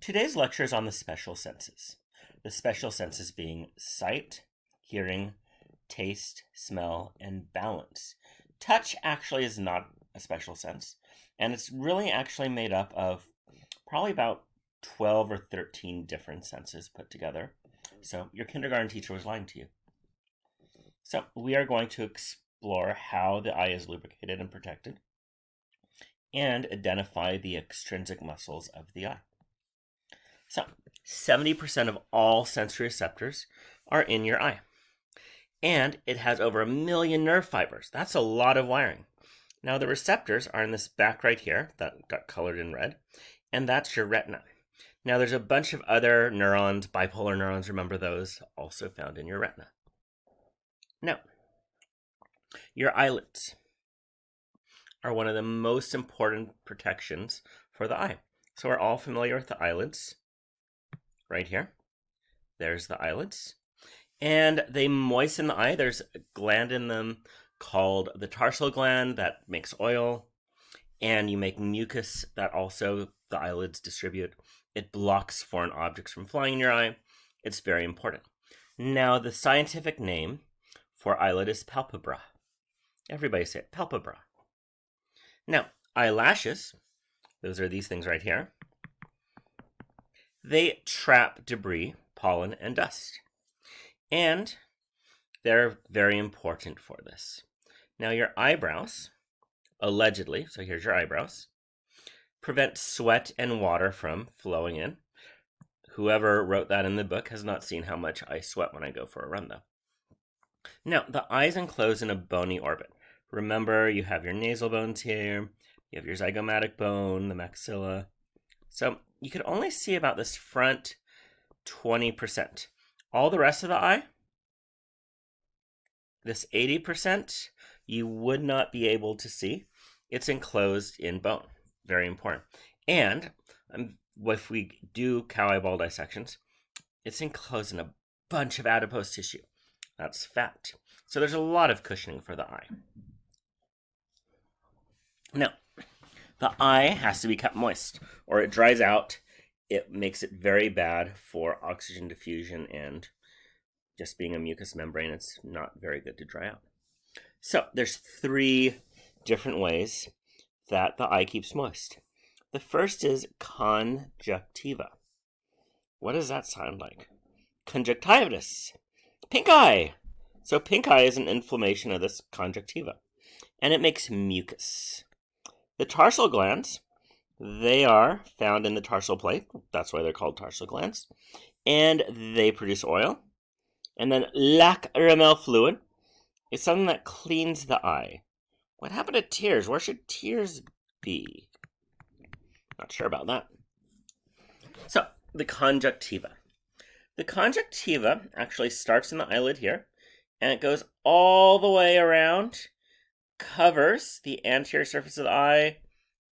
Today's lecture is on the special senses. The special senses being sight, hearing, taste, smell, and balance. Touch actually is not a special sense, and it's really actually made up of probably about 12 or 13 different senses put together. So your kindergarten teacher was lying to you. So we are going to explore how the eye is lubricated and protected and identify the extrinsic muscles of the eye. So 70% of all sensory receptors are in your eye. And it has over 1 million nerve fibers. That's a lot of wiring. Now the receptors are in this back right here that got colored in red, and that's your retina. Now there's a bunch of other neurons, bipolar neurons, remember those, also found in your retina. Now, your eyelids are one of the most important protections for the eye. So we're all familiar with the eyelids. Right here, there's the eyelids. And they moisten the eye. There's a gland in them called the tarsal gland that makes oil. And you make mucus that also the eyelids distribute. It blocks foreign objects from flying in your eye. It's very important. Now, the scientific name for eyelid is palpebra. Everybody say it, palpebra. Now, eyelashes, those are these things right here. They trap debris, pollen, and dust. And they're very important for this. Now, your eyebrows, allegedly, so here's your eyebrows, prevent sweat and water from flowing in. Whoever wrote that in the book has not seen how much I sweat when I go for a run, though. Now, the eye is enclosed in a bony orbit. Remember, you have your nasal bones here, you have your zygomatic bone, the maxilla. So you could only see about this front 20%. All the rest of the eye, this 80%, you would not be able to see. It's enclosed in bone. Very important. And if we do cow eyeball dissections, it's enclosed in a bunch of adipose tissue. That's fat. So there's a lot of cushioning for the eye. Now, the eye has to be kept moist, or it dries out. It makes it very bad for oxygen diffusion, and just being a mucous membrane, it's not very good to dry out. So there's 3 different ways that the eye keeps moist. The first is conjunctiva. What does that sound like? Conjunctivitis. Pink eye. So pink eye is an inflammation of this conjunctiva, and it makes mucus. The tarsal glands, they are found in the tarsal plate. That's why they're called tarsal glands. And they produce oil. And then lacrimal fluid is something that cleans the eye. What happened to tears? Where should tears be? Not sure about that. So, the conjunctiva. The conjunctiva actually starts in the eyelid here, and it goes all the way around, covers the anterior surface of the eye,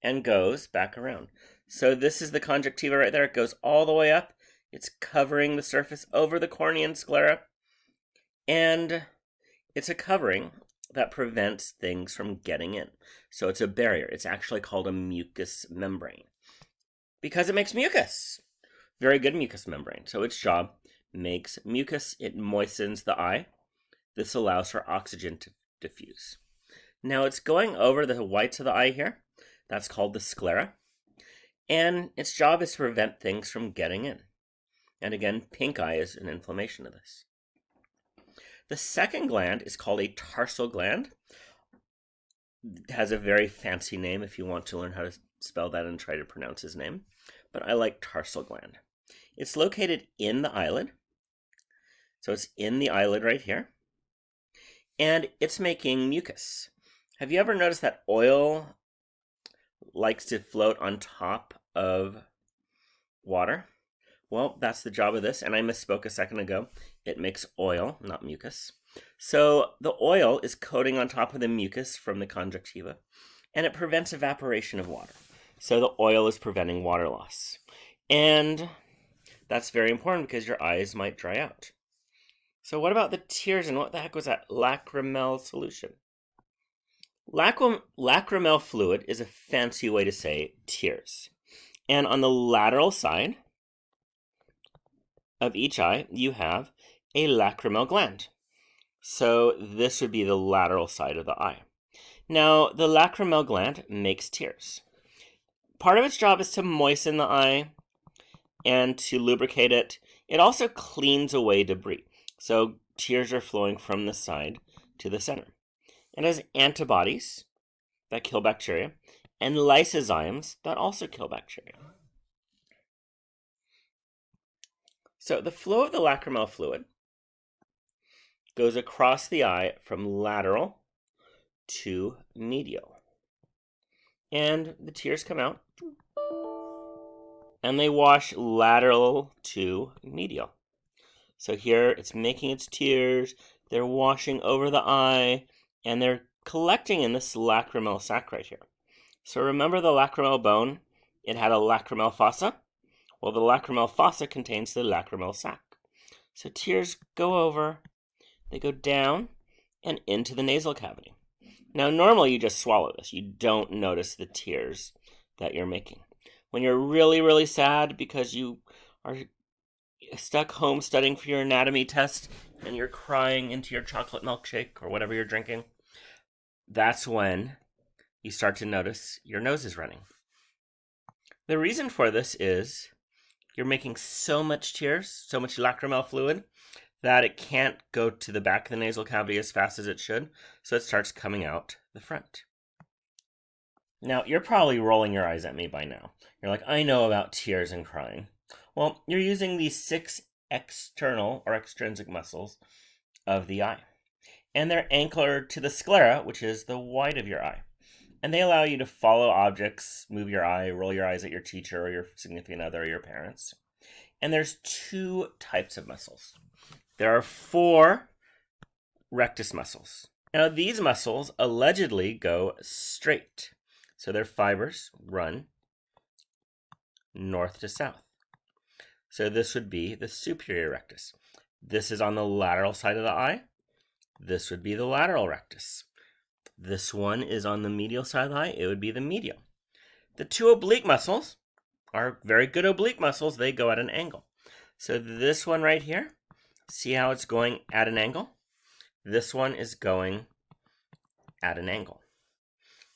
and goes back around. So this is the conjunctiva right there. It goes all the way up. It's covering the surface over the cornea and sclera. And it's a covering that prevents things from getting in. So it's a barrier. It's actually called a mucous membrane because it makes mucus. Very good mucous membrane. So its job makes mucus. It moistens the eye. This allows for oxygen to diffuse. Now it's going over the whites of the eye here. That's called the sclera. And its job is to prevent things from getting in. And again, pink eye is an inflammation of this. The second gland is called a tarsal gland. It has a very fancy name if you want to learn how to spell that and try to pronounce his name. But I like tarsal gland. It's located in the eyelid. So it's in the eyelid right here. And it's making mucus. Have you ever noticed that oil likes to float on top of water? Well, that's the job of this, and I misspoke a second ago. It makes oil, not mucus. So the oil is coating on top of the mucus from the conjunctiva, and it prevents evaporation of water. So the oil is preventing water loss. And that's very important because your eyes might dry out. So what about the tears, and what the heck was that lacrimal solution? Lacrimal fluid is a fancy way to say tears. And on the lateral side, of each eye, you have a lacrimal gland. So this would be the lateral side of the eye. Now, the lacrimal gland makes tears. Part of its job is to moisten the eye and to lubricate it. It also cleans away debris. So tears are flowing from the side to the center. It has antibodies that kill bacteria and lysozymes that also kill bacteria. So the flow of the lacrimal fluid goes across the eye from lateral to medial. And the tears come out and they wash lateral to medial. So here it's making its tears, they're washing over the eye, and they're collecting in this lacrimal sac right here. So remember the lacrimal bone? It had a lacrimal fossa. Well, the lacrimal fossa contains the lacrimal sac. So tears go over, they go down, and into the nasal cavity. Now, normally you just swallow this. You don't notice the tears that you're making. When you're really, really sad because you are stuck home studying for your anatomy test and you're crying into your chocolate milkshake or whatever you're drinking, that's when you start to notice your nose is running. The reason for this is you're making so much tears, so much lacrimal fluid, that it can't go to the back of the nasal cavity as fast as it should, so it starts coming out the front. Now, you're probably rolling your eyes at me by now. You're like, I know about tears and crying. Well, you're using these 6 external or extrinsic muscles of the eye. And they're anchored to the sclera, which is the white of your eye. And they allow you to follow objects, move your eye, roll your eyes at your teacher or your significant other or your parents. And there's 2 types of muscles. There are 4 rectus muscles. Now, these muscles allegedly go straight. So their fibers run north to south. So this would be the superior rectus. This is on the lateral side of the eye. This would be the lateral rectus. This one is on the medial side of the eye. It would be the medial. The 2 oblique muscles are very good oblique muscles. They go at an angle. So this one right here, see how it's going at an angle? This one is going at an angle.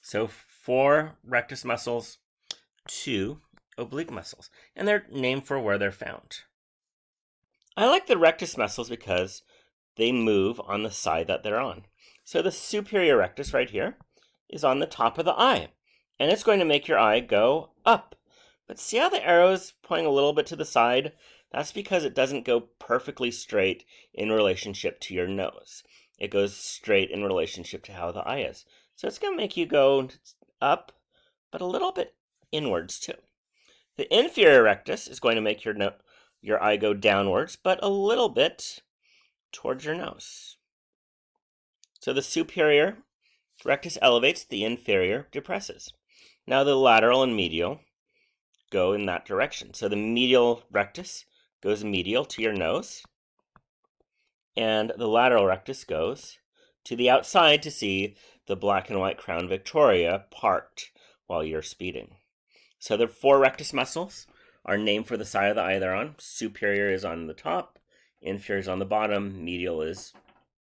So 4 rectus muscles, 2 oblique muscles. And they're named for where they're found. I like the rectus muscles because they move on the side that they're on. So the superior rectus right here is on the top of the eye. And it's going to make your eye go up. But see how the arrow's pointing a little bit to the side? That's because it doesn't go perfectly straight in relationship to your nose. It goes straight in relationship to how the eye is. So it's going to make you go up, but a little bit inwards too. The inferior rectus is going to make your eye go downwards, but a little bit towards your nose. So the superior rectus elevates, the inferior depresses. Now the lateral and medial go in that direction. So the medial rectus goes medial to your nose, and the lateral rectus goes to the outside to see the black and white crown Victoria part while you're speeding. So the 4 rectus muscles are named for the side of the eye they're on. Superior is on the top, inferior is on the bottom, medial is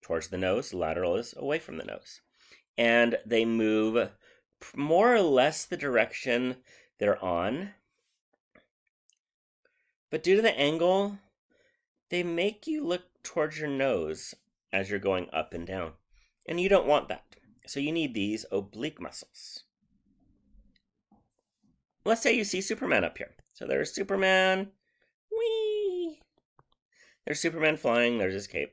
towards the nose, lateral is away from the nose. And they move more or less the direction they're on. But due to the angle, they make you look towards your nose as you're going up and down. And you don't want that. So you need these oblique muscles. Let's say you see Superman up here. So there's Superman. Whee! There's Superman flying. There's his cape.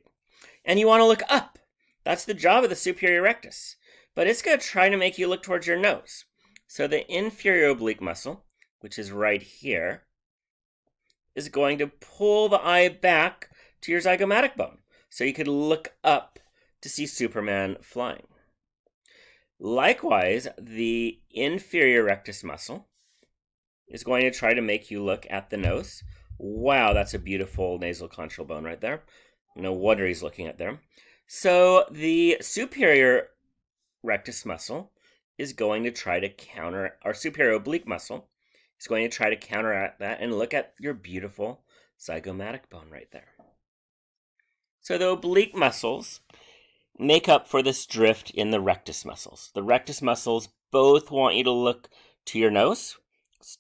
And you want to look up. That's the job of the superior rectus. But it's going to try to make you look towards your nose. So the inferior oblique muscle, which is right here, is going to pull the eye back to your zygomatic bone. So you could look up to see Superman flying. Likewise, the inferior rectus muscle is going to try to make you look at the nose. Wow, that's a beautiful nasal conchoidal bone right there. No wonder he's looking at there. So the superior rectus muscle is going to try to counter, our superior oblique muscle is going to try to counteract that, and look at your beautiful zygomatic bone right there. So the oblique muscles make up for this drift in the rectus muscles. The rectus muscles both want you to look to your nose,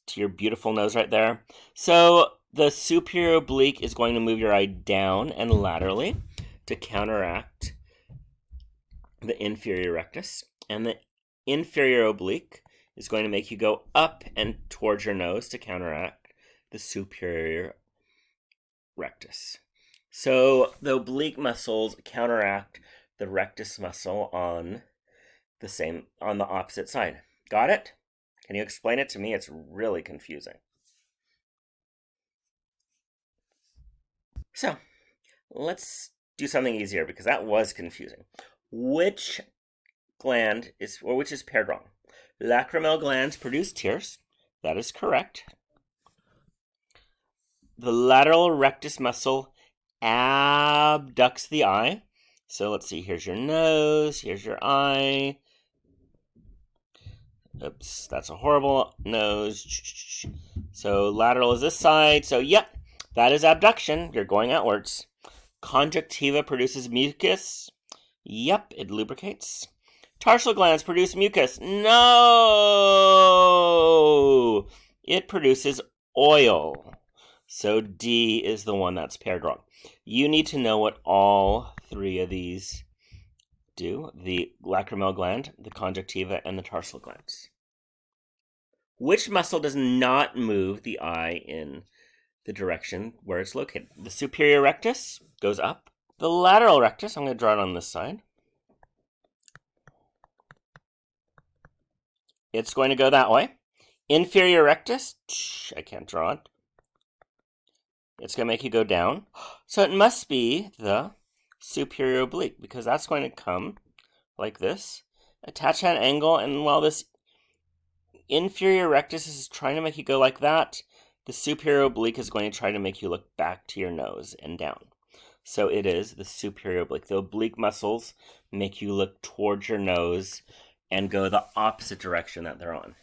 to your beautiful nose right there. So the superior oblique is going to move your eye down and laterally to counteract the inferior rectus, and the inferior oblique is going to make you go up and towards your nose to counteract the superior rectus. So the oblique muscles counteract the rectus muscle on the opposite side. Got it? Can you explain it to me? It's really confusing. So let's do something easier, because that was confusing. Which is paired wrong? Lacrimal glands produce tears. That is correct. The lateral rectus muscle abducts the eye. So let's see, here's your nose, here's your eye. Oops, that's a horrible nose. So lateral is this side. So yep, that is abduction. You're going outwards. Conjunctiva produces mucus. Yep, it lubricates. Tarsal glands produce mucus. No! It produces oil. So D is the one that's paired wrong. You need to know what all three of these do: the lacrimal gland, the conjunctiva, and the tarsal glands. Which muscle does not move the eye in the direction where it's located? The superior rectus goes up. The lateral rectus, I'm going to draw it on this side. It's going to go that way. Inferior rectus, I can't draw it. It's going to make you go down. So it must be the superior oblique, because that's going to come like this, attach at an angle, and while this inferior rectus is trying to make you go like that, the superior oblique is going to try to make you look back to your nose and down. So it is the superior oblique. The oblique muscles make you look towards your nose and go the opposite direction that they're on.